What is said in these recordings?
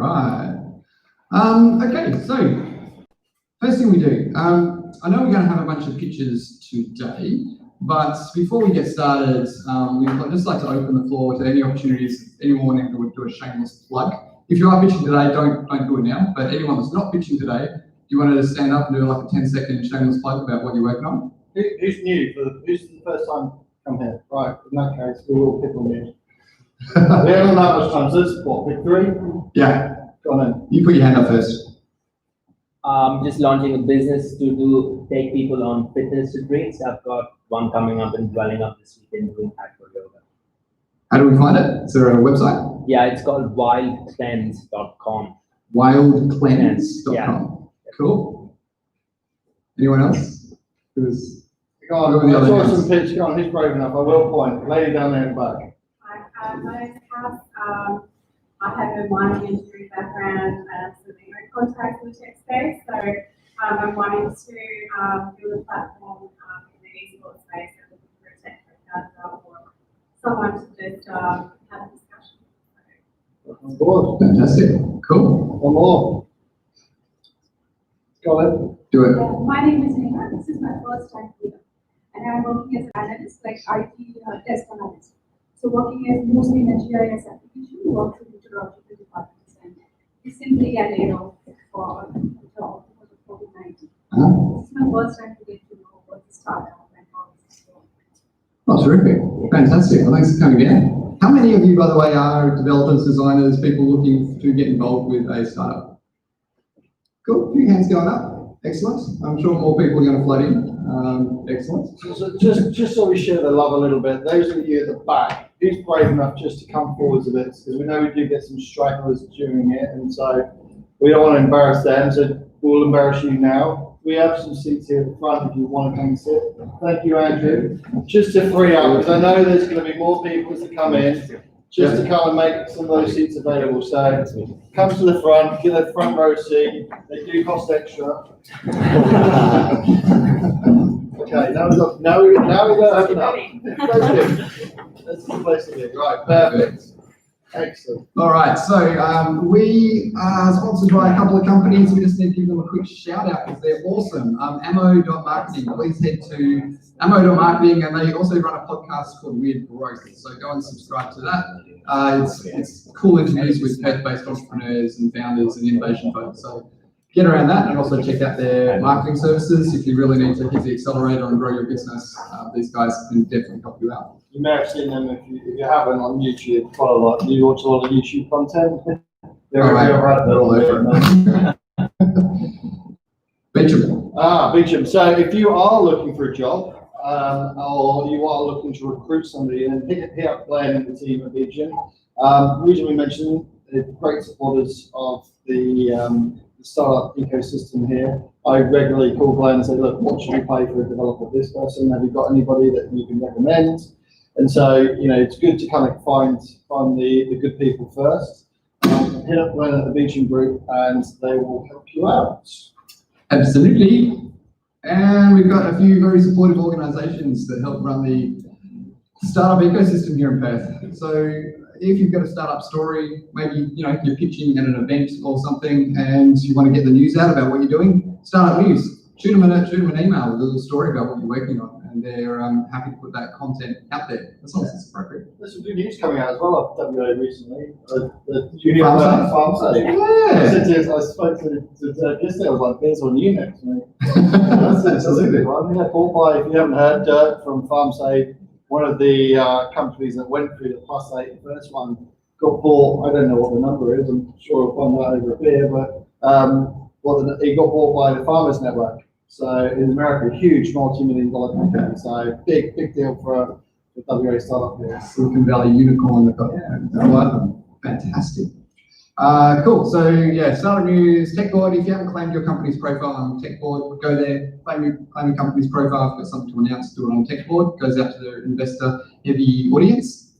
right. Okay, so first thing we do, I know we're going to have a bunch of pictures today, but before we get started, we'd just like to open the floor to any opportunities, anyone who would do a shameless plug. If you are pitching today, don't do it now, but anyone that's not pitching today, do you want to stand up and do like a 10-second shameless plug about what you're working on? Who's new? Who's the first time come here? Right, in that case, we will pick on you. We haven't that much time, so this is what, pick three? Yeah. Go on then. You put your hand up first. Just launching a business to take people on fitness retreats. I've got one coming up in Dwelling Up this weekend doing Hardcore Yoga. How do we find it? Is there a website? Yeah, it's called wildcleanse.com. Wildcleanse.com. Yeah. Cool. Anyone else? Who's Go on, I saw some pitch. Go on, who's brave enough? I will point. Lady down there in the back. Hi, my name's Cass. I have a mining engineering background and some contacts in the tech space, so I'm wanting to build a platform in the esports space and looking for a tech developer or someone to just have a discussion. On board. Fantastic. Cool. One more. Go ahead. Do it. My name is Neha. This is my first time here, and I'm working as an analyst, like IT test analyst. So working as mostly in a GIS application, work with meteorological departments, and recently I laid off for a job because of COVID-19. This is my first time to get to know what the startup and how this is going. Oh, terrific. Fantastic. Well, thanks for coming again. How many of you, by the way, are developers, designers, people looking to get involved with a startup? Cool. A few hands going up. Excellent. I'm sure more people are going to flood in. Excellent. So just so we share the love a little bit, those of you at the back, who's brave enough just to come forwards a bit, because we know we do get some stragglers during it, and so we don't want to embarrass them, so we'll embarrass you now. We have some seats here at the front if you want to come and sit. Thank you, Andrew. Just to free up, because I know there's going to be more people to come in, just to come and make some of those seats available. So come to the front, get a front row seat. They do cost extra. Okay, now we open up. That's the place to be. Right, perfect. Excellent. All right, so we are sponsored by a couple of companies. We just need to give them a quick shout out because they're awesome. Ammo.marketing. Please head to ammo.marketing, and they also run a podcast called Weird Growth. So go and subscribe to that. It's cool interviews with faith-based entrepreneurs and founders and innovation folks. So get around that, and also check out their marketing services. If you really need to hit the accelerator and grow your business, these guys can definitely help you out. You may have seen them if you haven't on YouTube. Quite a lot. You watch a lot of YouTube content. They're all over. Benjamin. Beecham. So if you are looking for a job, or you are looking to recruit somebody, then hit up Glenn and the team at Beecham. The reason we mentioned they're great supporters of the startup ecosystem here. I regularly call Glenn and say, look, what should we pay for a developer? This person, have you got anybody that you can recommend? And so, you know, it's good to kind of find the good people first. Hit up Glenn at the Beecham Group and they will help you out. Absolutely. And we've got a few very supportive organizations that help run the startup ecosystem here in Perth. So if you've got a startup story, maybe you're pitching at an event or something and you want to get the news out about what you're doing, Startup News, shoot them an email with a little story about what you're working on, and they're happy to put that content out there as long as it's appropriate. There's some good news coming out as well off WA recently. The Junior Farm Safe. Yeah. I spoke to yesterday, I was like, there's on you next, mate. That's a good one. They're bought by, if you haven't heard, Dirk from Farm Safe, one of the companies that went through the +8, the first one got bought. I don't know what the number is. I'm sure I'll find that over a beer, but he got bought by the Farmers Network. So in America, huge multi-million-dollar company. So big deal for the WA startup here. Silicon Valley unicorn. I like them. Fantastic. Cool. So yeah, Startup News, TechBoard. If you haven't claimed your company's profile on TechBoard, go there, claim your company's profile. If you've got something to announce, do it on TechBoard. Goes out to the investor-heavy audience.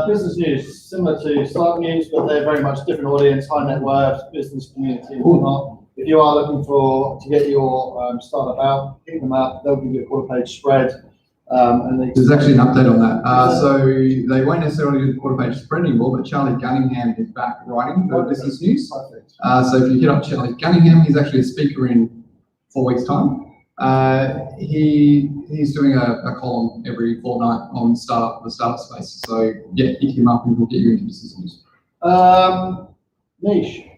Business news, similar to Startup News, but they're very much different audience, high net worth, business community and whatnot. If you are looking to get your startup out, pick them up. They'll give you a quarter-page spread. And they. There's actually an update on that. So they won't necessarily do the quarter page spread anymore, but Charlie Gunningham is back writing for Business News. Perfect. So if you hit up Charlie Gunningham, he's actually a speaker in 4 weeks' time. He's doing a column every fortnight on the startup space. So yeah, hit him up and we'll get you into Business News.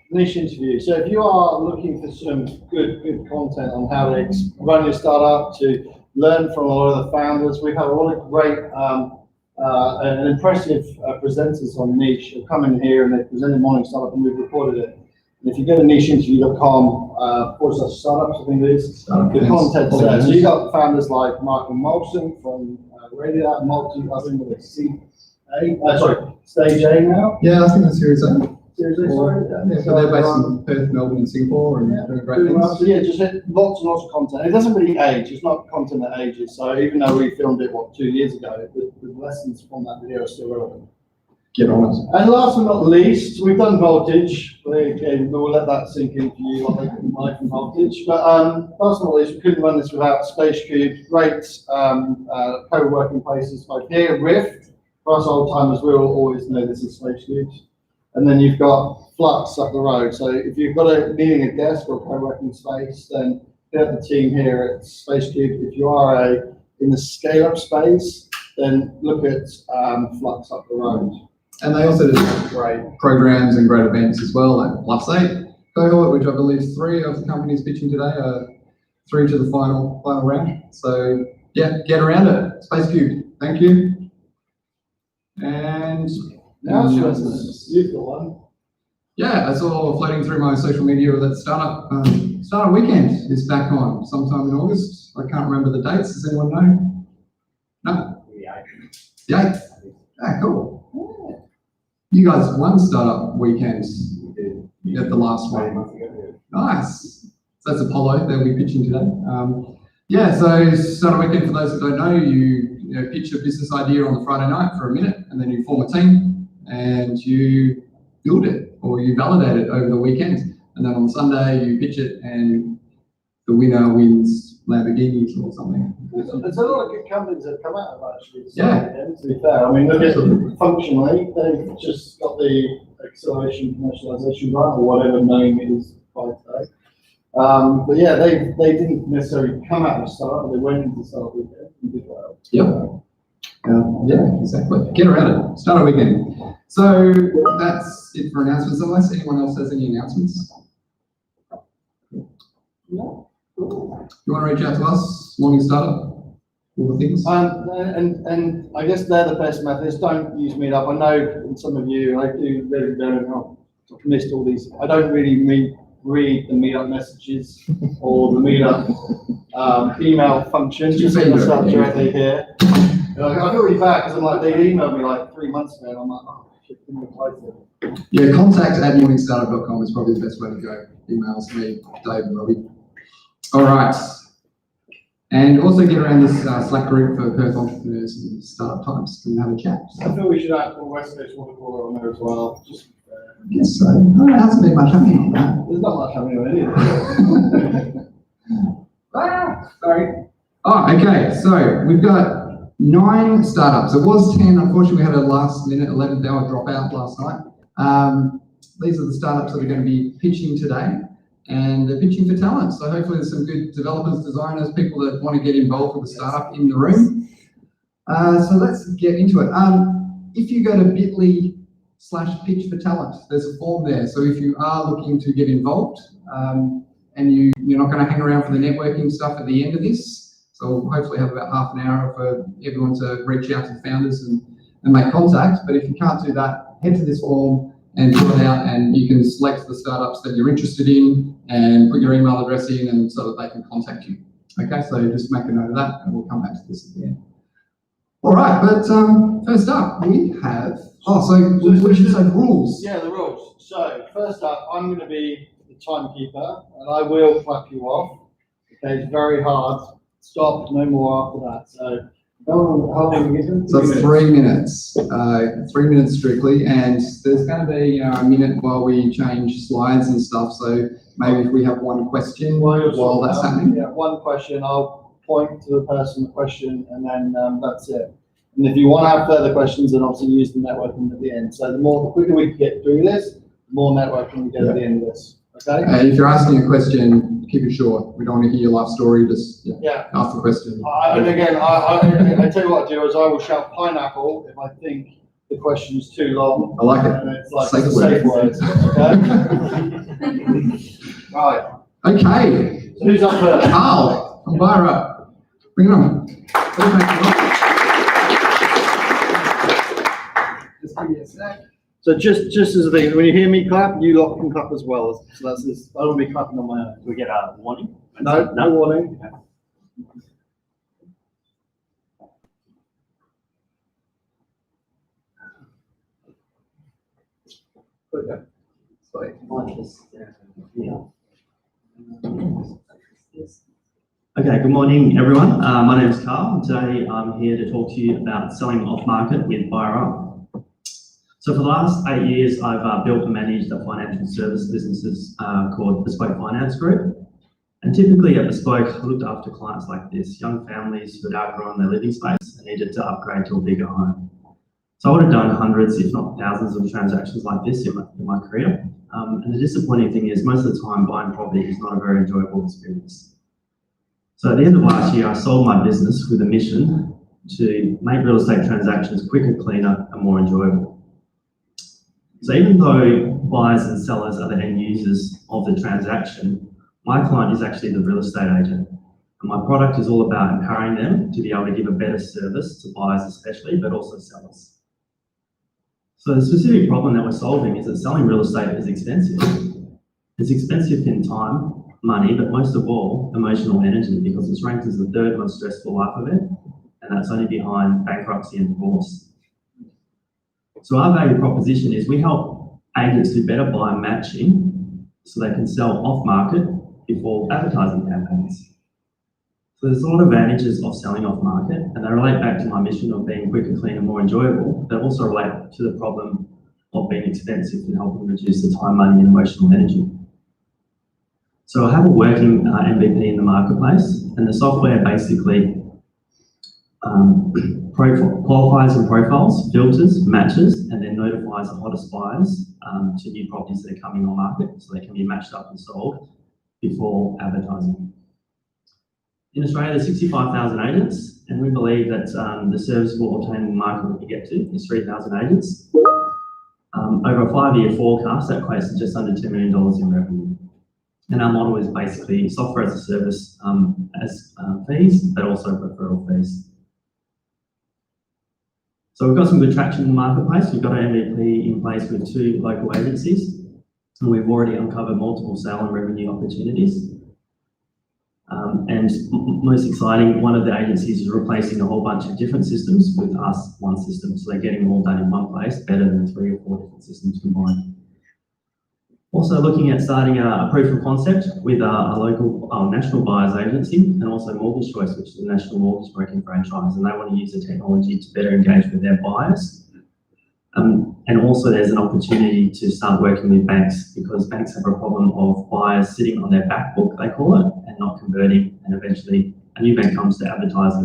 Niche interview. So if you are looking for some good content on how to run your startup, to learn from a lot of the founders, we have a lot of great and impressive presenters on Niche who come in here and they present a morning startup and we've recorded it. And if you go to nicheinterview.com/startups, I think it is, the content's there. So you got founders like Michael Molson from Radio Multi, I think with Stage A now. Yeah, I think that's Series A. Seriously, sorry. Yeah, so they're based in Perth, Melbourne, and Singapore, and doing great things. So yeah, just lots and lots of content. It doesn't really age. It's not content that ages. So even though we filmed it 2 years ago, the lessons from that video are still relevant. Get on it. And last but not least, we've done Voltage. Again, we'll let that sink in for you, like from Voltage. But last but not least, we couldn't run this without SpaceCube. Great co-working places both here, Rift. For us old timers, we'll always know this is SpaceCube. And then you've got Flux up the road. So if you've got needing a desk or co-working space, then get the team here at SpaceCube. If you are in the scale-up space, then look at Flux up the road. And they also do great programs and great events as well, like +8 cohort, which I believe 3 of the companies pitching today are through to the final round. So yeah, get around it. SpaceCube, thank you. And Now you've got one. yeah, I saw floating through my social media that startup weekend is back on sometime in August. I can't remember the dates. Does anyone know? No? The 8th. Ah, cool. You guys won startup weekend at the last one. Nice. So that's Apollo. They'll be pitching today. Yeah, so startup weekend, for those that don't know, you pitch a business idea on the Friday night for a minute, and then you form a team and you build it or you validate it over the weekend. And then on Sunday you pitch it and the winner wins Lamborghinis or something. There's a lot of good companies that come out of actually. Yeah. To be fair, I mean, look at functionally, they've just got the acceleration commercialization grant or whatever name it is by today. But yeah, they didn't necessarily come out of startup, but they went into startup weekend and did well. Yep. Yeah, exactly. Get around it. Startup weekend. So that's it for announcements. Unless anyone else has any announcements. No. You want to reach out to us, Morning Startup, all the things? And I guess they're the best methods. Don't use Meetup. I know some of you, I do really don't. I've missed all these. I don't really read the Meetup messages or the Meetup email function. Just send us stuff directly here. I feel really bad because I'm like, they emailed me like 3 months ago and I'm like, oh, shit, didn't reply to them. Yeah, contact@morningstartup.com is probably the best way to go. Emails me, Dave and Robbie. All right. And also get around this Slack group for Perth entrepreneurs and startup types and have a chat. I feel we should add West Coast Watercooler on there as well. Just, I guess so. There hasn't been much happening on that. there's not much happening on it. Sorry. Oh, okay. So we've got 9 startups. It was 10. Unfortunately, we had a last minute 11th hour dropout last night. These are the startups that are going to be pitching today, and they're pitching for talent. So hopefully there's some good developers, designers, people that want to get involved with the startup in the room. So let's get into it. If you go to bit.ly/pitch for talent, there's a form there. So if you are looking to get involved, and you're not going to hang around for the networking stuff at the end of this, so we'll hopefully have about half an hour for everyone to reach out to the founders and make contact. But if you can't do that, head to this form and fill it out, and you can select the startups that you're interested in and put your email address in, and so that they can contact you. Okay, so just make a note of that, and we'll come back to this at the end. All right, but first up, we have, we should say rules. Yeah, the rules. So first up, I'm going to be the timekeeper, and I will clap you off. Okay, it's very hard. Stop, no more after that. So how long are we given? So 3 minutes, 3 minutes strictly, and there's going to be a minute while we change slides and stuff. So maybe if we have one question while that's happening. Yeah, one question. I'll point to the person the question, and then that's it. And if you want to have further questions, then obviously use the networking at the end. So the quicker we can get through this, the more networking we get at the end of this. Okay? And if you're asking a question, keep it short. We don't want to hear your life story. Just ask the question. And again, I tell you what I do is I will shout pineapple if I think the question's too long. I like it. And it's like Safe safe words. Okay? Right. Okay. So who's up first? Carl from Byra. Bring it on. Just give me a sec. So just as a thing, when you hear me clap, you lot can clap as well. So that's this. I don't be clapping on my own. We get a warning? No warning. Okay, good morning, everyone. My name is Carl. Today I'm here to talk to you about selling off-market with Byra. So for the last 8 years, I've built and managed a financial service businesses called Bespoke Finance Group. And typically at Bespoke, I looked after clients like this, young families who had outgrown their living space and needed to upgrade to a bigger home. So I would have done hundreds, if not thousands of transactions like this in my career. And the disappointing thing is most of the time buying property is not a very enjoyable experience. So at the end of last year, I sold my business with a mission to make real estate transactions quicker, cleaner, and more enjoyable. So even though buyers and sellers are the end users of the transaction, my client is actually the real estate agent. And my product is all about empowering them to be able to give a better service to buyers especially, but also sellers. So the specific problem that we're solving is that selling real estate is expensive. It's expensive in time, money, but most of all, emotional energy, because it's ranked as the third most stressful life event, and that's only behind bankruptcy and divorce. So our value proposition is we help agents do better by matching so they can sell off market before advertising campaigns. So there's a lot of advantages of selling off market, and they relate back to my mission of being quicker, cleaner, more enjoyable, but also relate to the problem of being expensive and helping reduce the time, money, and emotional energy. So I have a working MVP in the marketplace, and the software basically qualifies and profiles, filters, matches, and then notifies the hottest buyers to new properties that are coming on market, so they can be matched up and sold before advertising. In Australia, there's 65,000 agents, and we believe that the serviceable obtainable market we can get to is 3,000 agents. Over a 5-year forecast, that equates to just under $2 million in revenue. And our model is basically software as a service as fees, but also referral fees. So we've got some good traction in the marketplace. We've got an MVP in place with 2 local agencies, and we've already uncovered multiple sale and revenue opportunities. And most exciting, one of the agencies is replacing a whole bunch of different systems with us, one system. So they're getting them all done in one place, better than 3 or 4 different systems combined. Also looking at starting a proof of concept with a local national buyers agency, and also Mortgage Choice, which is a national mortgage broking franchise, and they want to use the technology to better engage with their buyers. And also there's an opportunity to start working with banks, because banks have a problem of buyers sitting on their back book, they call it, and not converting, and eventually a new bank comes to advertise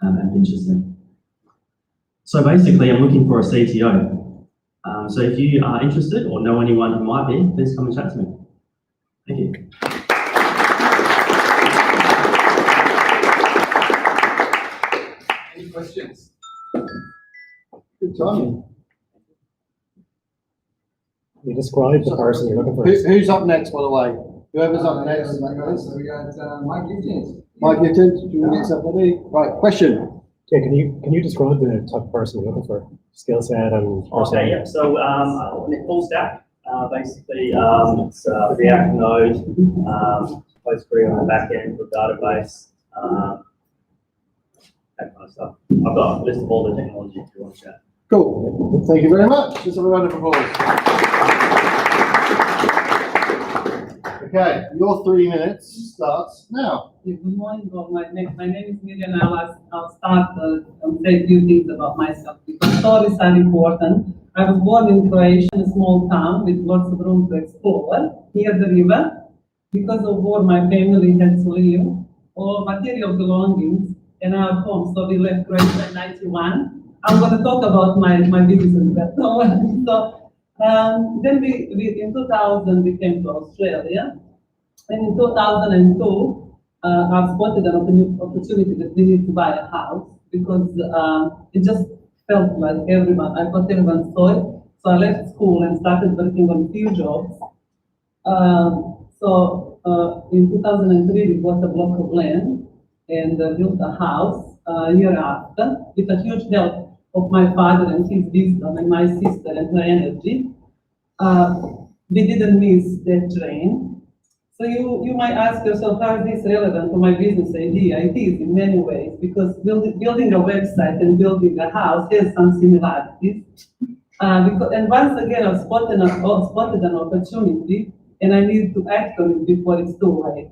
and pinches them. So basically I'm looking for a CTO. So if you are interested or know anyone who might be, please come and chat to me. Thank you. Any questions? Good timing. You describe the person you're looking for. Who's up next, by the way? Whoever's up next. So we got Mike Giftins. Mike Gifton, do you want to get something ready? Right, question. Yeah, can you describe the type of person you're looking for? Skill set and Okay, personality? yep. So full stack. Basically, it's React, Node, PostgreSQL on the back end for database, that kind of stuff. I've got a list of all the technology if you want to chat. Cool. Thank you very much. Just a round of applause. Okay, your 3 minutes starts now. Good morning, all. My name is Miriam. I'll start and say a few things about myself, because stories are important. I was born in Croatia, a small town with lots of room to explore near the river. Because of war, my family had to leave, or material belongings in our home. So we left Great in 91. I'm going to talk about my business, but then we in 2000 we came to Australia, and in 2002 I spotted an opportunity that we need to buy a house because it just felt like everyone. I thought everyone saw it, so I left school and started working on a few jobs. In 2003 we bought a block of land and built a house a year after with a huge help of my father and his wisdom and my sister and her energy. We didn't miss that train. So you might ask yourself, how is this relevant to my business idea? It is in many ways, because building a website and building a house has some similarities. And once again, I've spotted an opportunity and I need to act on it before it's too late.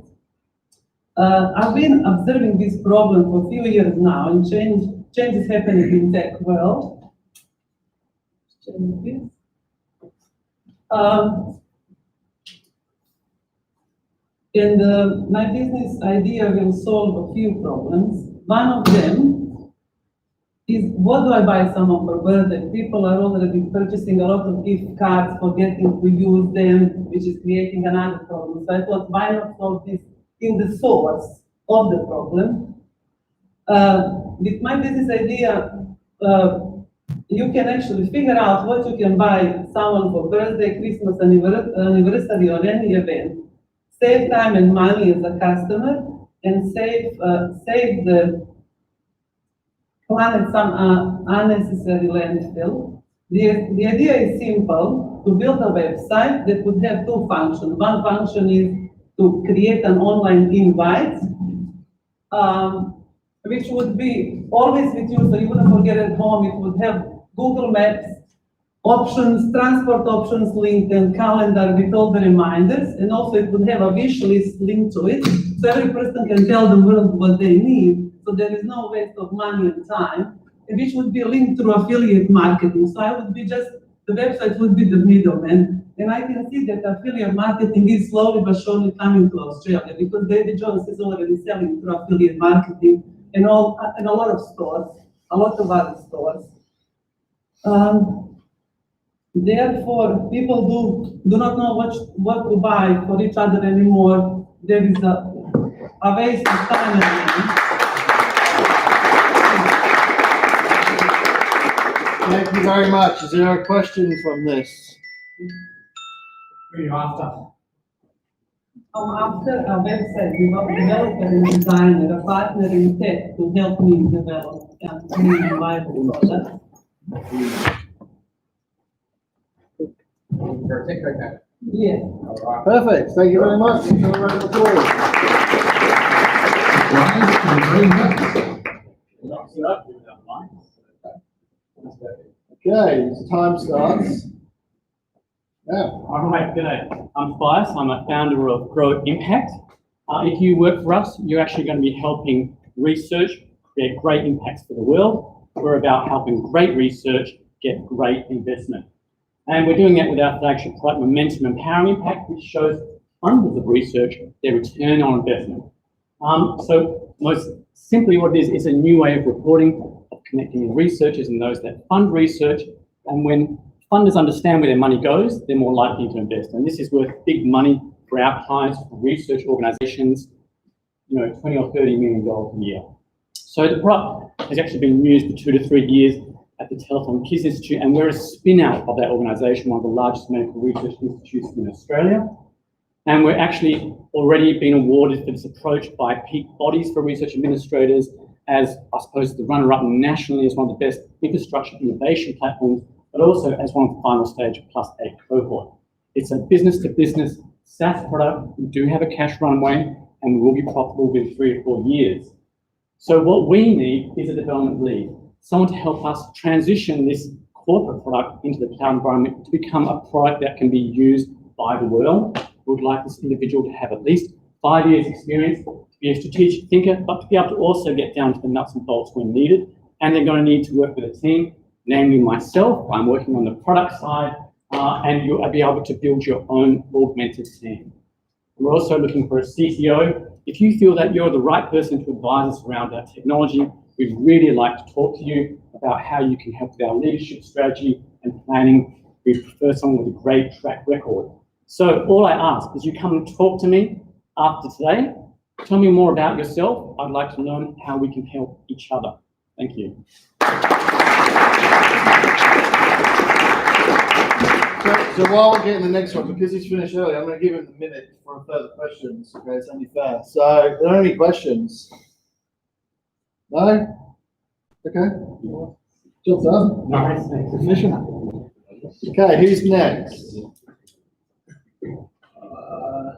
I've been observing this problem for a few years now, and change is happening in tech world. My business idea will solve a few problems. One of them is, what do I buy someone for birthday? People are already purchasing a lot of gift cards, forgetting to use them, which is creating another problem. So I thought, why not solve this in the source of the problem? With my business idea, you can actually figure out what you can buy someone for birthday, Christmas, anniversary, or any event. Save time and money as a customer, and save the planet some unnecessary landfill. The idea is simple: to build a website that would have two functions. One function is to create an online invite, which would be always with you, so you wouldn't forget at home. It would have Google Maps options, transport options linked, and calendar with all the reminders, and also it would have a wish list linked to it, so every person can tell the world what they need, so there is no waste of money and time, which would be linked through affiliate marketing. So I would be the website would be the middleman, and I can see that affiliate marketing is slowly but surely coming to Australia, because David Jones is already selling through affiliate marketing in a lot of stores, a lot of other stores. Therefore, people do not know what to buy for each other anymore. There is a waste of time and money. Thank you very much. Is there a question from this? After a website developer and designer, a partner in tech to help me develop a minimum viable product. For a tech okay. Yeah. All right. Perfect. Thank you very much. Let's have a round of applause. Okay, time starts now. All right, g'day. I'm Spice. I'm a founder of Grow Impact. If you work for us, you're actually going to be helping research create great impacts for the world. We're about helping great research get great investment. And we're doing that with our flagship product, Momentum Empowering Impact, which shows funders of research their return on investment. So most simply what it is a new way of reporting, of connecting researchers and those that fund research. And when funders understand where their money goes, they're more likely to invest. And this is worth big money for our clients, for research organizations, 20 or $30 million a year. So the product has actually been used for 2 to 3 years at the Telethon Kids Institute, and we're a spin-out of that organisation, one of the largest medical research institutes in Australia. And we're actually already been awarded for this approach by peak bodies for research administrators as, I suppose, the runner-up nationally as one of the best infrastructure innovation platforms, but also as one of the final stage plus 8 cohort. It's a business-to-business SaaS product. We do have a cash runway, and we will be profitable within 3 or 4 years. So what we need is a development lead, someone to help us transition this corporate product into the cloud environment to become a product that can be used by the world. We would like this individual to have at least 5 years experience, to be a strategic thinker, but to be able to also get down to the nuts and bolts when needed. And they're going to need to work with a team, namely myself. I'm working on the product side, and you'll be able to build your own augmented team. We're also looking for a CTO. If you feel that you're the right person to advise us around our technology, we'd really like to talk to you about how you can help with our leadership strategy and planning. We prefer someone with a great track record. So all I ask is you come and talk to me after today. Tell me more about yourself. I'd like to learn how we can help each other. Thank you. So while we're getting the next one, because he's finished early, I'm going to give him a minute for further questions. Okay, it's only fair. So, are there any questions? No? Okay. Job done. Nice, thanks. Mission. Okay, who's next?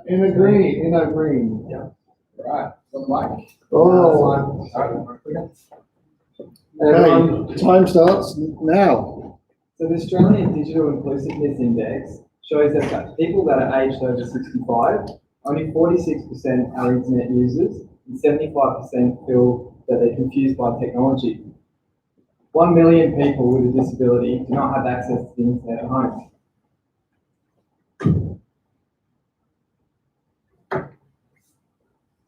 Inno Green. Yeah. Right, on the mic. Oh. Okay, time starts now. So the Australian Digital Inclusiveness Index shows that people that are aged over 65, only 46% are internet users and 75% feel that they're confused by technology. 1 million people with a disability do not have access to the internet at home.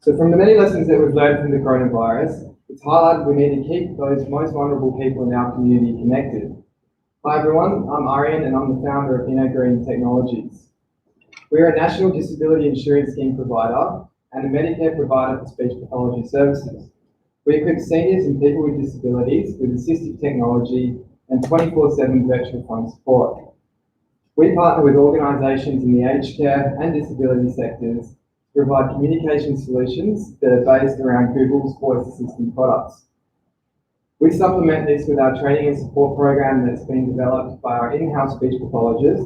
So from the many lessons that we've learned from the coronavirus, it's highlighted we need to keep those most vulnerable people in our community connected. Hi everyone, I'm Arian and I'm the founder of Inno Green Technologies. We're a national disability insurance scheme provider and a Medicare provider for speech pathology services. We equip seniors and people with disabilities with assistive technology and 24/7 virtual phone support. We partner with organisations in the aged care and disability sectors to provide communication solutions that are based around Google's voice assistant products. We supplement this with our training and support program that's been developed by our in-house speech pathologist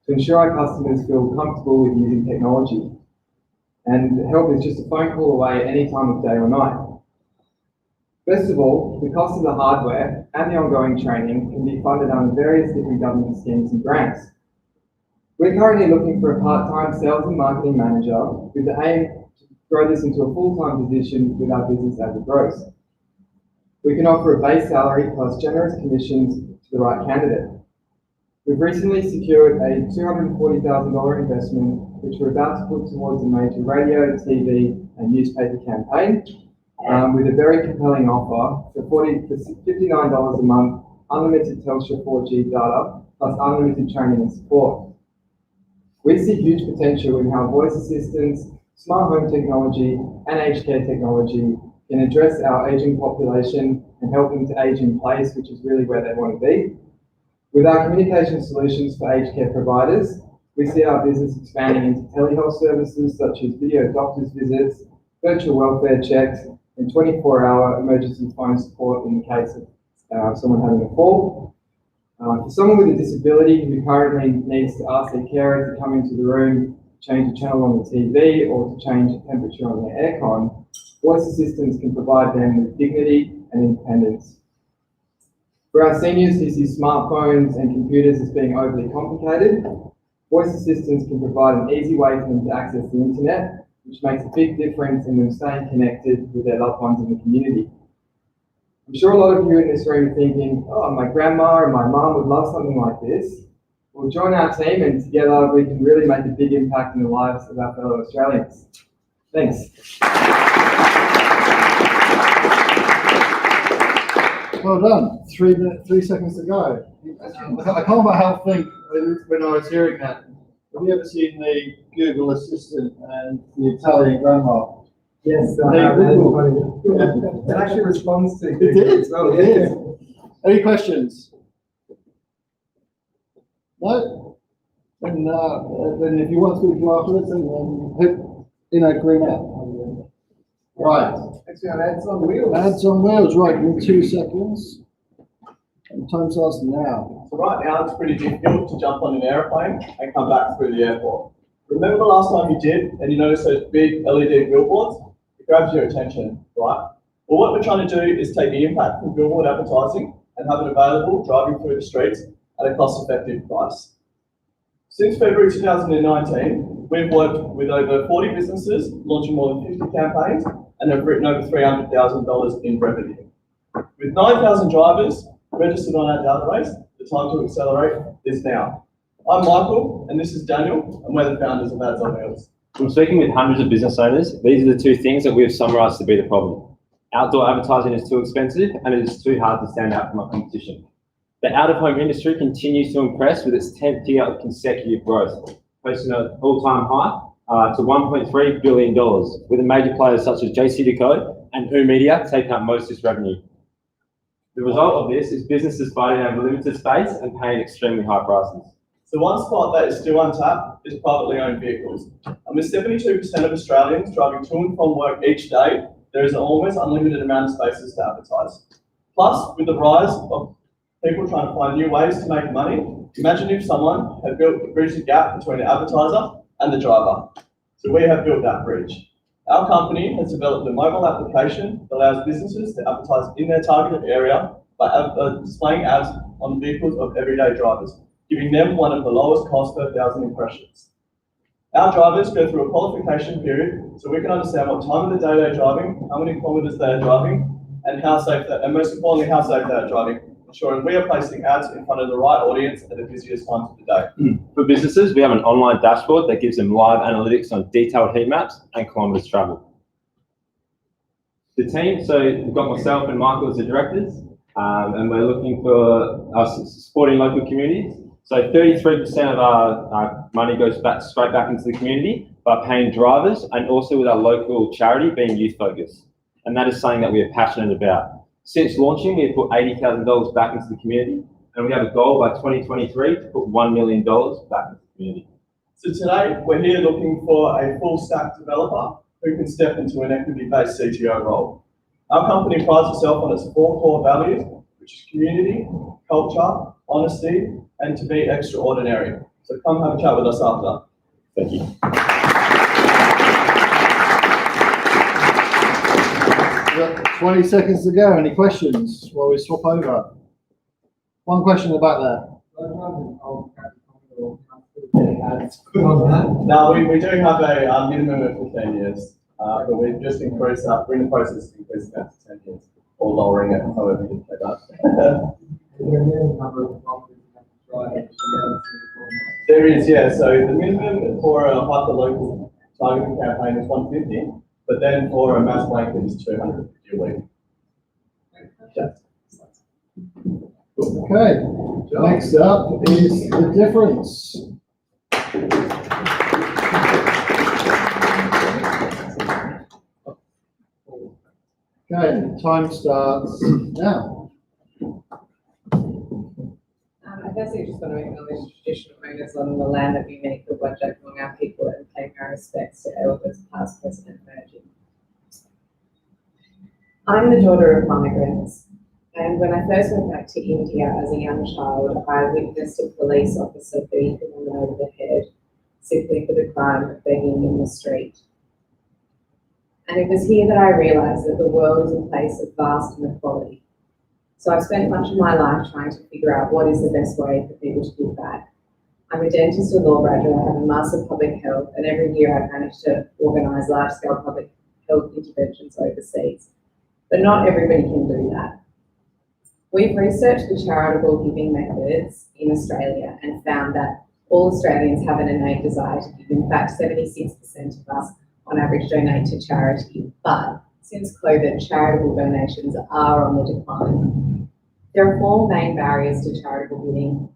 to ensure our customers feel comfortable with using technology. And help is just a phone call away at any time of day or night. First of all, the cost of the hardware and the ongoing training can be funded under various different government schemes and grants. We're currently looking for a part-time sales and marketing manager with the aim to grow this into a full-time position with our business as it grows. We can offer a base salary plus generous commissions to the right candidate. We've recently secured a $240,000 investment, which we're about to put towards a major radio, TV, and newspaper campaign, with a very compelling offer for $59 a month, unlimited Telstra 4G data, plus unlimited training and support. We see huge potential in how voice assistants, smart home technology, and aged care technology can address our aging population and help them to age in place, which is really where they want to be. With our communication solutions for aged care providers, we see our business expanding into telehealth services such as video doctor's visits, virtual welfare checks, and 24-hour emergency phone support in the case of someone having a fall. For someone with a disability who currently needs to ask their carer to come into the room, change a channel on the TV, or to change the temperature on their aircon, voice assistants can provide them with dignity and independence. For our seniors who see smartphones and computers as being overly complicated, voice assistants can provide an easy way for them to access the internet, which makes a big difference in them staying connected with their loved ones in the community. I'm sure a lot of you in this room are thinking, oh, my grandma and my mum would love something like this. Well, join our team and together we can really make a big impact in the lives of our fellow Australians. Thanks. Well done. 3 seconds to go. I can't help think when I was hearing that. Have you ever seen the Google Assistant and the Italian grandma? Yes, it actually responds to It did. well. It did. Any questions? No? Then if you want to go afterwards, then hit Green out. Right. Actually, on Ads on Wheels. Ads on Wheels, right, give me 2 seconds. And time starts now. So right now it's pretty difficult to jump on an airplane and come back through the airport. Remember the last time you did and you noticed those big LED billboards? It grabs your attention, right? Well, what we're trying to do is take the impact from billboard advertising and have it available driving through the streets at a cost-effective price. Since February 2019, we've worked with over 40 businesses, launching more than 50 campaigns, and have written over $300,000 in revenue. With 9,000 drivers registered on our database, the time to accelerate is now. I'm Michael, and this is Daniel, and we're the founders of Ads on Wheels. From speaking with hundreds of business owners, these are the two things that we have summarised to be the problem. Outdoor advertising is too expensive and it is too hard to stand out from our competition. The out-of-home industry continues to impress with its 10th year of consecutive growth, posting an all-time high to $1.3 billion, with the major players such as JCDecaux and Who Media taking up most of this revenue. The result of this is businesses fighting over limited space and paying extremely high prices. So one spot that is still untapped is privately owned vehicles. And with 72% of Australians driving to and from work each day, there is an almost unlimited amount of spaces to advertise. Plus, with the rise of people trying to find new ways to make money, imagine if someone had bridged the gap between the advertiser and the driver. So we have built that bridge. Our company has developed a mobile application that allows businesses to advertise in their targeted area by displaying ads on vehicles of everyday drivers, giving them one of the lowest cost per 1,000 impressions. Our drivers go through a qualification period so we can understand what time of the day they're driving, how many kilometres they're driving, and how safe they are, and most importantly, how safe they are driving, ensuring we are placing ads in front of the right audience at the busiest times of the day. For businesses, we have an online dashboard that gives them live analytics on detailed heat maps and kilometres travelled. The team, so we've got myself and Michael as the directors, and we're looking for us supporting local communities. So 33% of our money goes straight back into the community by paying drivers, and also with our local charity being youth focused. And that is something that we are passionate about. Since launching, we've put $80,000 back into the community, and we have a goal by 2023 to put $1 million back into the community. So today, we're here looking for a full stack developer who can step into an equity-based CTO role. Our company prides itself on its 4 core values, which is community, culture, honesty, and to be extraordinary. So come have a chat with us after. Thank you. We've got 20 seconds to go. Any questions while we swap over? One question in the back there. Now, we do have a minimum of 15 years, but we've just increased that. We're in the process of increasing that to 10 years, or lowering it, however you say that. There is, yeah. So the minimum for a hyperlocal targeting campaign is 150, but then for a mass blanket is 250 a week. Yeah. Okay, next up is the difference. Okay, time starts now. I firstly just want to acknowledge traditional owners on the land that we make the Whadjuk Noongar people and pay my respects to elders past, present and emerging. I'm the daughter of migrants, and when I first went back to India as a young child, I witnessed a police officer beating a woman over the head simply for the crime of being in the street. And it was here that I realised that the world is a place of vast inequality. So I've spent much of my life trying to figure out what is the best way for people to give back. I'm a dentist and law graduate, I have a Master of Public Health, and every year I've managed to organise large-scale public health interventions overseas. But not everybody can do that. We've researched the charitable giving methods in Australia and found that all Australians have an innate desire to give. In fact, 76% of us on average donate to charity, but since COVID, charitable donations are on the decline. There are 4 main barriers to charitable giving.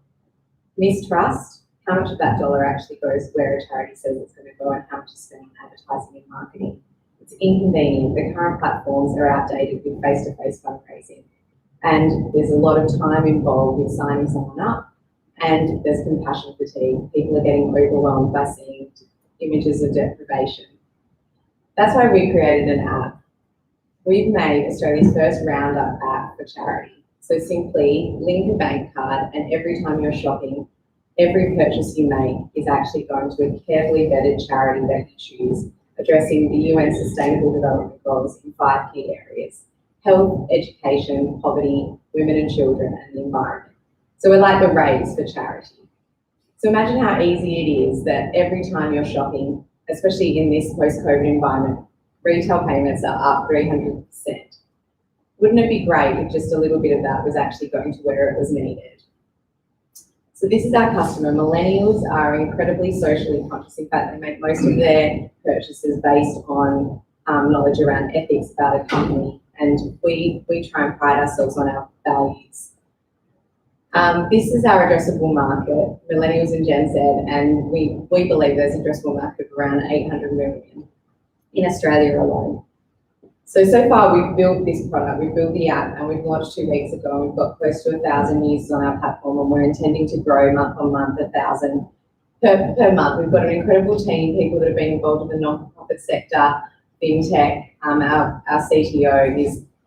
Mistrust, how much of that dollar actually goes where a charity says it's going to go and how much is spent on advertising and marketing. It's inconvenient. The current platforms are outdated with face-to-face fundraising. And there's a lot of time involved with signing someone up, and there's compassion fatigue. People are getting overwhelmed by seeing images of deprivation. That's why we created an app. We've made Australia's first roundup app for charity. So simply link a bank card, and every time you're shopping, every purchase you make is actually going to a carefully vetted charity that you choose, addressing the UN Sustainable Development Goals in 5 key areas: health, education, poverty, women and children, and the environment. So we're like the raves for charity. So imagine how easy it is that every time you're shopping, especially in this post-COVID environment, retail payments are up 300%. Wouldn't it be great if just a little bit of that was actually going to where it was needed? So this is our customer. Millennials are incredibly socially conscious. In fact, they make most of their purchases based on knowledge around ethics about a company, and we try and pride ourselves on our values. This is our addressable market, millennials and Gen Z, and we believe there's an addressable market of around 800 million in Australia alone. So far we've built this product, we've built the app, and we've launched 2 weeks ago, and we've got close to 1,000 users on our platform, and we're intending to grow month on month, 1,000 per month. We've got an incredible team, people that have been involved in the non-profit sector, fintech. Our CTO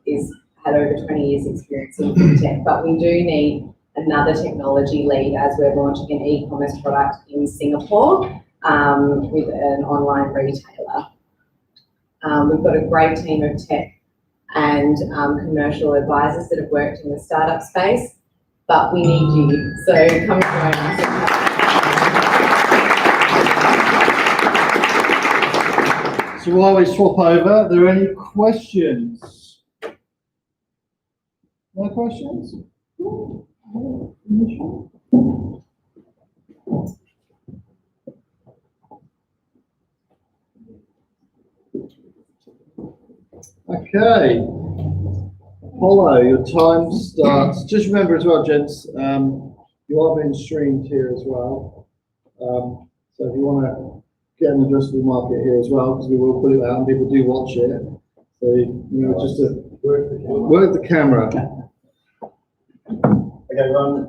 is had over 20 years experience in fintech, but we do need another technology lead as we're launching an e-commerce product in Singapore with an online retailer. We've got a great team of tech and commercial advisors that have worked in the startup space, but we need you, so come and join us. So while we swap over, are there any questions? No questions? Okay. Follow, your time starts. Just remember as well, gents, you are being streamed here as well. So if you want to get an addressable market here as well, because we will put it out and people do watch it. So just to work the camera. Okay, everyone.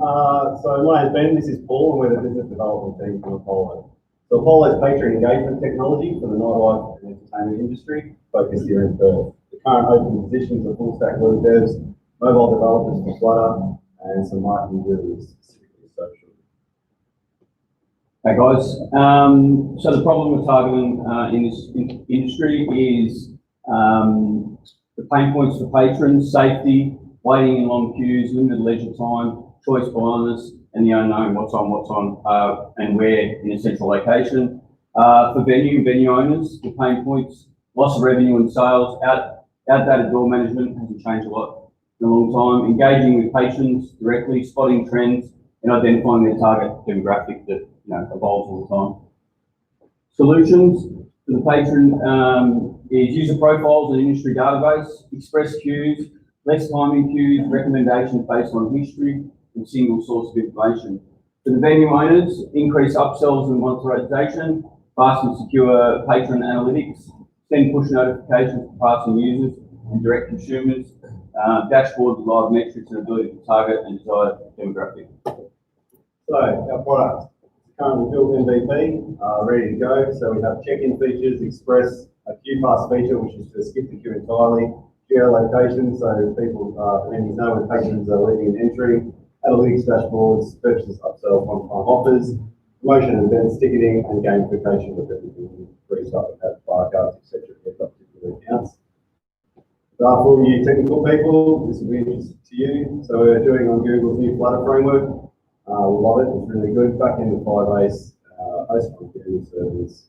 So my name's Ben, this is Paul, and we're the business development team from Apollo. So Apollo is patron engagement technology for the nightlife and entertainment industry, focused here in Perth. The current open positions are full stack web devs, mobile developers for Flutter, and some marketing gurus, specifically social. Hey guys, so the problem we're targeting in this industry is the pain points for patrons: safety, waiting in long queues, limited leisure time, choice blindness, and the unknown what's on, and where in a central location. For venue owners, the pain points: loss of revenue and sales, outdated door management hasn't changed a lot in a long time, engaging with patrons directly, spotting trends, and identifying their target demographic that evolves all the time. Solutions for the patron is user profiles and industry database, express queues, less time in queues, recommendations based on history, and single source of information. For the venue owners, increase upsells and monetization, fast and secure patron analytics, send push notifications to passing users and direct consumers, dashboard with live metrics and ability to target and desired demographic. So our product is currently built MVP, ready to go. So we have check-in features, express, a queue pass feature, which is to skip the queue entirely, geolocation, so people venues know when patrons are leaving and entering, analytics dashboards, purchases, upsells, one-time offers, promotion and events, ticketing, and gamification with everything free stuff like that, bar cards, etc. Get up particular accounts. So for you technical people, this will be interesting to you. So we're doing on Google's new Flutter framework. We love it. It's really good. Back in the Firebase hosted on Google servers.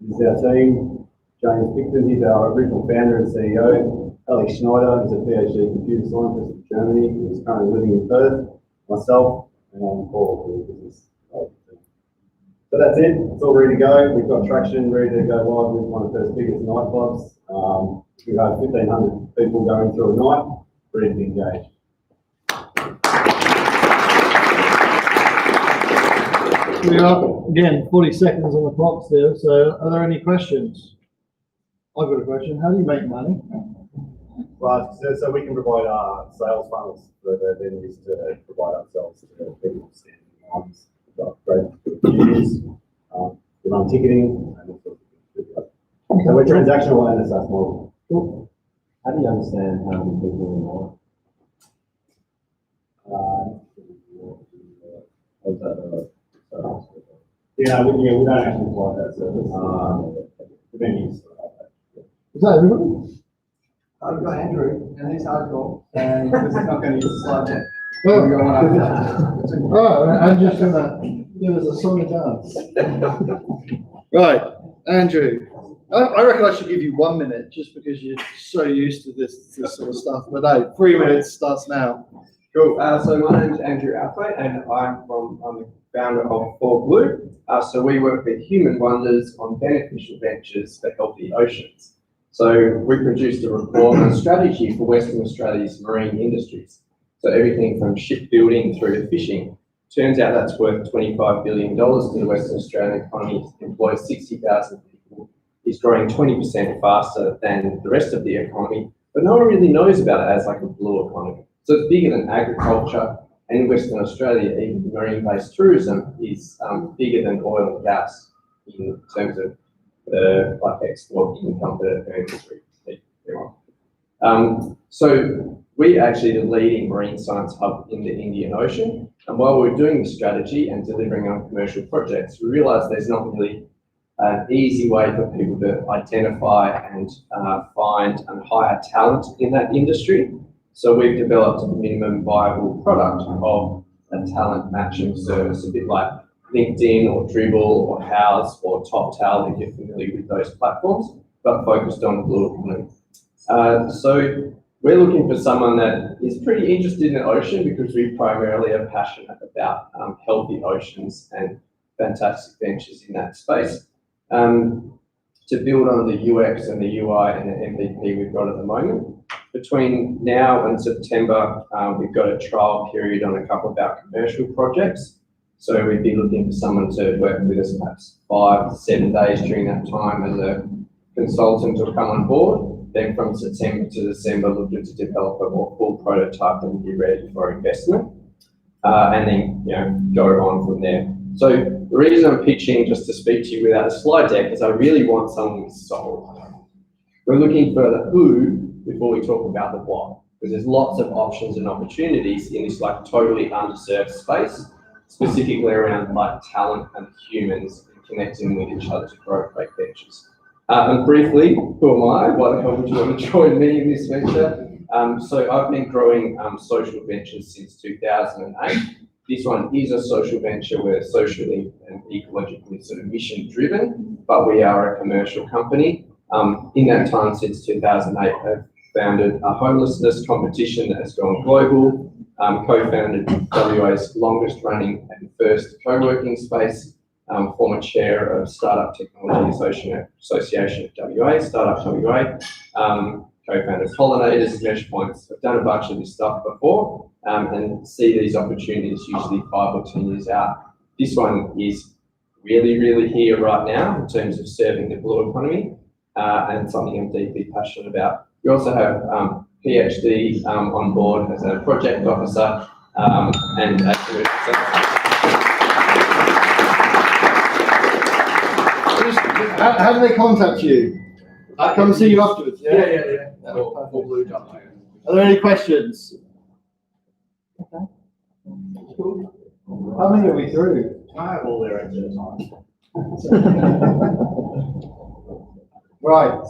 This is our team. James Picton, he's our original founder and CEO. Alex Schneider is a PhD computer scientist from Germany, who's currently living in Perth. Myself, and Paul, who is business. So that's it. It's all ready to go. We've got traction ready to go live with one of the first biggest nightclubs. We've had 1,500 people going through a night, ready to be engaged. We are, again, 40 seconds on the clock still, so are there any questions? I've got a question. How do you make money? Well, so we can provide sales funnels for the venues to provide ourselves to people standing in lines. We've got great reviews, we run ticketing, and all sorts of things. So we're transactional and a SaaS model. Cool. How do you understand how many people Yeah, we don't actually provide that service. The venues. Is that everybody? I've got Andrew, and he's hardcore, and this is not going to use the slide deck. Oh, I'm just going to give us a song and dance. Right, Andrew. I reckon I should give you 1 minute just because you're so used to this sort of stuff. But no, 3 minutes starts now. Cool. So my name is Andrew Alfay, and I'm the founder of For Blue. So we work with Human Wonders on beneficial ventures for healthy oceans. So we produced a report and a strategy for Western Australia's marine industries. So everything from shipbuilding through to fishing. Turns out that's worth $25 billion to the Western Australian economy, employs 60,000 people, is growing 20% faster than the rest of the economy, but no one really knows about it as like a blue economy. So it's bigger than agriculture, and in Western Australia, even marine-based tourism is bigger than oil and gas in terms of like export income for the industry. So we're actually the leading marine science hub in the Indian Ocean. And while we're doing the strategy and delivering on commercial projects, we realised there's not really an easy way for people to identify and find and hire talent in that industry. So we've developed a minimum viable product of a talent matching service, a bit like LinkedIn or Dribble or House or TopTal, if you're familiar with those platforms, but focused on the blue economy. So we're looking for someone that is pretty interested in the ocean because we primarily are passionate about healthy oceans and fantastic ventures in that space. To build on the UX and the UI and the MVP we've got at the moment, between now and September, we've got a trial period on a couple of our commercial projects. So we'd be looking for someone to work with us perhaps 5 to 7 days during that time as a consultant to come on board. Then from September to December, looking to develop a more full prototype that will be ready for investment, and then go on from there. So the reason I'm pitching just to speak to you without a slide deck is I really want someone with soul. We're looking for the who before we talk about the what, because there's lots of options and opportunities in this like totally underserved space, specifically around like talent and humans and connecting with each other to grow great ventures. And briefly, who am I? Why the hell would you want to join me in this venture? So I've been growing social ventures since 2008. This one is a social venture. We're socially and ecologically sort of mission driven, but we are a commercial company. In that time since 2008, I've founded a homelessness competition that has gone global, co-founded WA's longest running and first co-working space, former chair of Startup Technology Association of WA, Startup WA, co-founded Pollinators, Mesh Points. I've done a bunch of this stuff before and see these opportunities usually 5 or 10 years out. This one is really, really here right now in terms of serving the blue economy and something I'm deeply passionate about. We also have PhD on board as a project officer and a commercial. How do they contact you? I come see you afterwards. Yeah. Are there any questions? Okay. Cool. How many are we through? I have all their answers on. Right.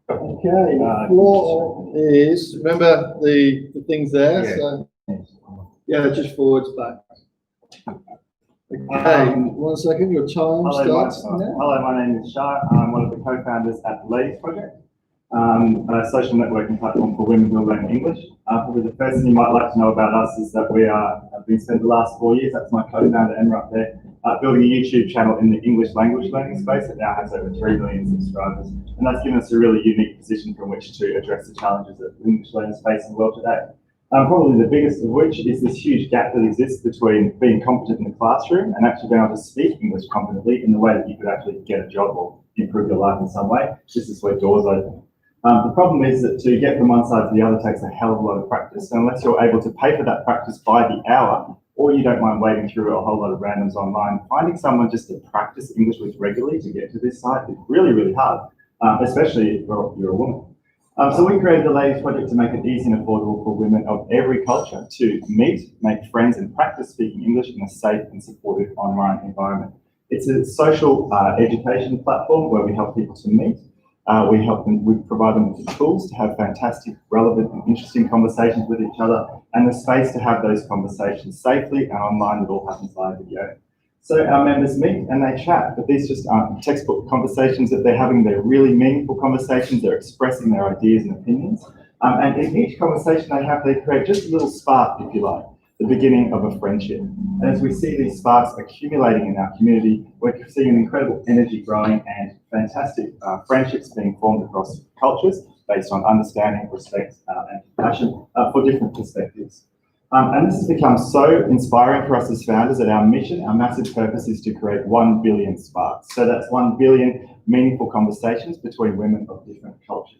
Okay. The floor is, remember the things there? Yeah. So, yeah, just forwards, back. Okay, 1 second, your time starts now. Hello, my name is Shah. I'm one of the co-founders at the Ladies Project, a social networking platform for women who learn English. Probably the first thing you might like to know about us is that we have been spent the last 4 years, that's my co-founder Emma up there, building a YouTube channel in the English language learning space. It now has over 3 million subscribers, and that's given us a really unique position from which to address the challenges that the English learners face in the world today. Probably the biggest of which is this huge gap that exists between being competent in the classroom and actually being able to speak English competently in the way that you could actually get a job or improve your life in some way. This is where doors open. The problem is that to get from one side to the other takes a hell of a lot of practice. And unless you're able to pay for that practice by the hour, or you don't mind wading through a whole lot of randoms online, finding someone just to practice English with regularly to get to this site is really, really hard, especially if you're a woman. So we created the Ladies Project to make it easy and affordable for women of every culture to meet, make friends and practice speaking English in a safe and supportive online environment. It's a social education platform where we help people to meet. We provide them with the tools to have fantastic, relevant and interesting conversations with each other and the space to have those conversations safely and online. It all happens via video. So our members meet and they chat, but these just aren't textbook conversations that they're having. They're really meaningful conversations. They're expressing their ideas and opinions. And in each conversation they create just a little spark, if you like, the beginning of a friendship. And as we see these sparks accumulating in our community, we're seeing an incredible energy growing and fantastic friendships being formed across cultures based on understanding, respect, and compassion for different perspectives. And this has become so inspiring for us as founders that our mission, our massive purpose is to create 1 billion sparks. So that's 1 billion meaningful conversations between women of different cultures.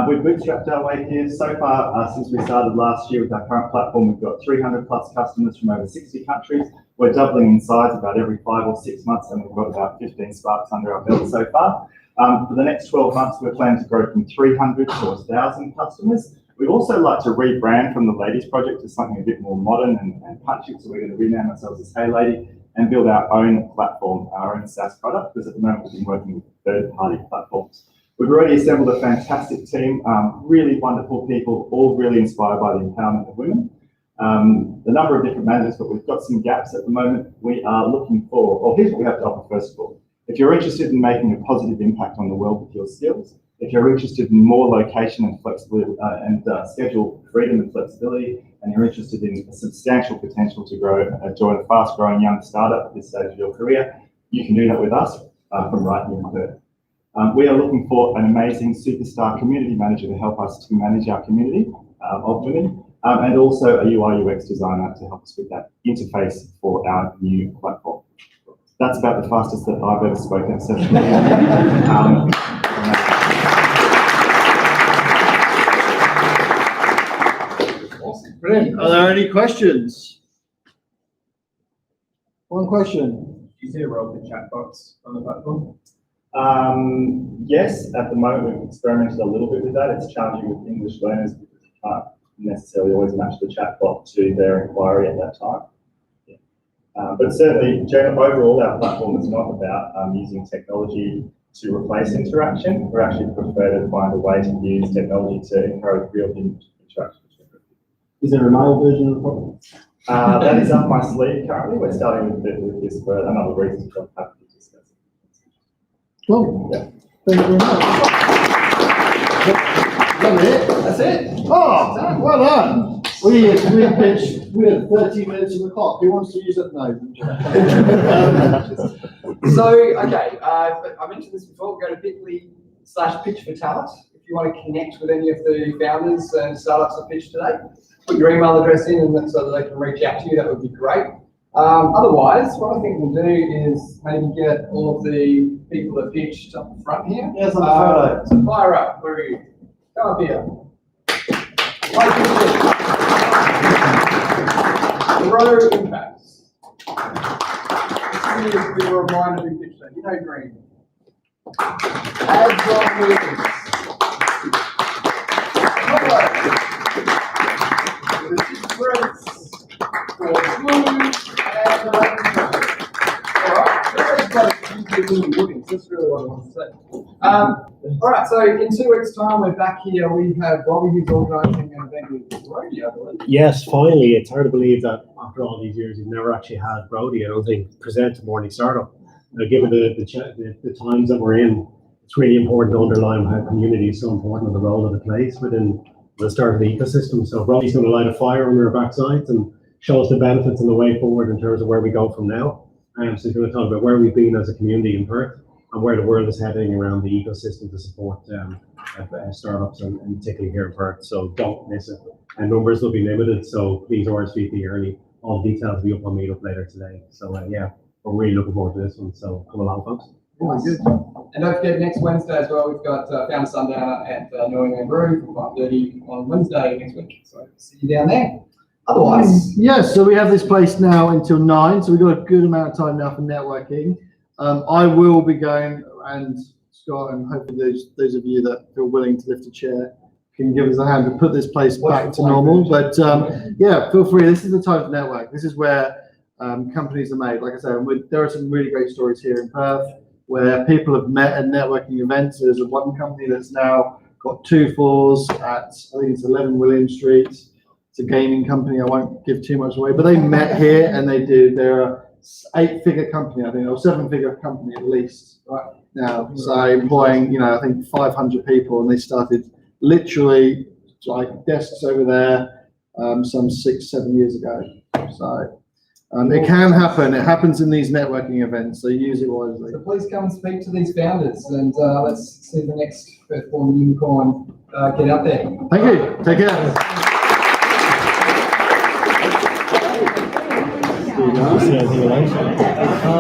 We've bootstrapped our way here. So far, since we started last year with our current platform, we've got 300 plus customers from over 60 countries. We're doubling in size about every 5 or 6 months, and we've got about 15 sparks under our belt so far. For the next 12 months, we're planning to grow from 300 to 1,000 customers. We'd also like to rebrand from the Ladies Project to something a bit more modern and punchy, so we're going to rename ourselves as Hey Lady and build our own platform, our own SaaS product, because at the moment we've been working with third-party platforms. We've already assembled a fantastic team, really wonderful people, all really inspired by the empowerment of women. The number of different managers, but we've got some gaps at the moment. We are looking for, or here's what we have to offer first of all. If you're interested in making a positive impact on the world with your skills, if you're interested in more location and flexibility and schedule freedom and flexibility, and you're interested in a substantial potential to grow, join a fast-growing young startup at this stage of your career, you can do that with us from right here in Perth. We are looking for an amazing superstar community manager to help us to manage our community of women, and also a UI UX designer to help us with that interface for our new platform. That's about the fastest that I've ever spoken. So, Awesome. Brilliant. Are there any questions? One question. Do you see a role for chatbots on the platform? Yes, at the moment we've experimented a little bit with that. It's challenging with English learners because you can't necessarily always match the chatbot to their inquiry at that time. But certainly, overall, our platform is not about using technology to replace interaction. We actually prefer to find a way to use technology to encourage real human interaction. Is there a male version of the problem? That is up my sleeve currently. We're starting with this for a number of reasons. I'm happy to discuss it. Cool. Yeah. Thank you very much. That's it. Oh, well done. We had 30 minutes on the clock. Who wants to use it? No. So, okay, I mentioned this before. Go to bit.ly/pitch for talent. If you want to connect with any of the founders and startups that pitch today, put your email address in and so that they can reach out to you. That would be great. Otherwise, what I think we'll do is maybe get all of the people that pitched up the front here. Yes, on the photo. So fire up. Where are you? Come up here. Grow impacts. This is a bit of a reminder who pitched that. You know Green. Ads on movies. That's really what I want to say. All right, so in 2 weeks' time, we're back here. We have Robbie, who's organising an event with Brody, I believe. Yes, finally. It's hard to believe that after all these years, you've never actually had Brody, I don't think, present to Morning Startup. Given the times that we're in, it's really important to underline how community is so important and the role that it plays within the start of the ecosystem. So Brody's going to light a fire on our backsides and show us the benefits and the way forward in terms of where we go from now. So he's going to talk about where we've been as a community in Perth and where the world is heading around the ecosystem to support startups and particularly here in Perth. So don't miss it. And numbers will be limited, so please RSVP early. All the details will be up on Meetup later today. So yeah, we're really looking forward to this one. So come along, folks. Nice. Good. And don't forget, next Wednesday as well, we've got Founder Sundowner at New England Brew from 5:30 on Wednesday next week. So see you down there. Otherwise, yes, so we have this place now until 9, so we've got a good amount of time now for networking. I will be going, and Scott, and hopefully those of you that feel willing to lift a chair can give us a hand to put this place back to normal. But yeah, feel free. This is the time to network. This is where companies are made. Like I said, there are some really great stories here in Perth where people have met at networking events. There's one company that's now got 2 floors at, I think it's 11 William Street. It's a gaming company. I won't give too much away, but they met here and they're a 8-figure company, I think, or 7-figure company at least right now. So employing, I think 500 people, and they started literally like desks over there, some 6-7 years ago. So it can happen. It happens in these networking events. So use it wisely. So please come and speak to these founders, and let's see the next Earthborn Unicorn get out there. Thank you. Take care. See you later.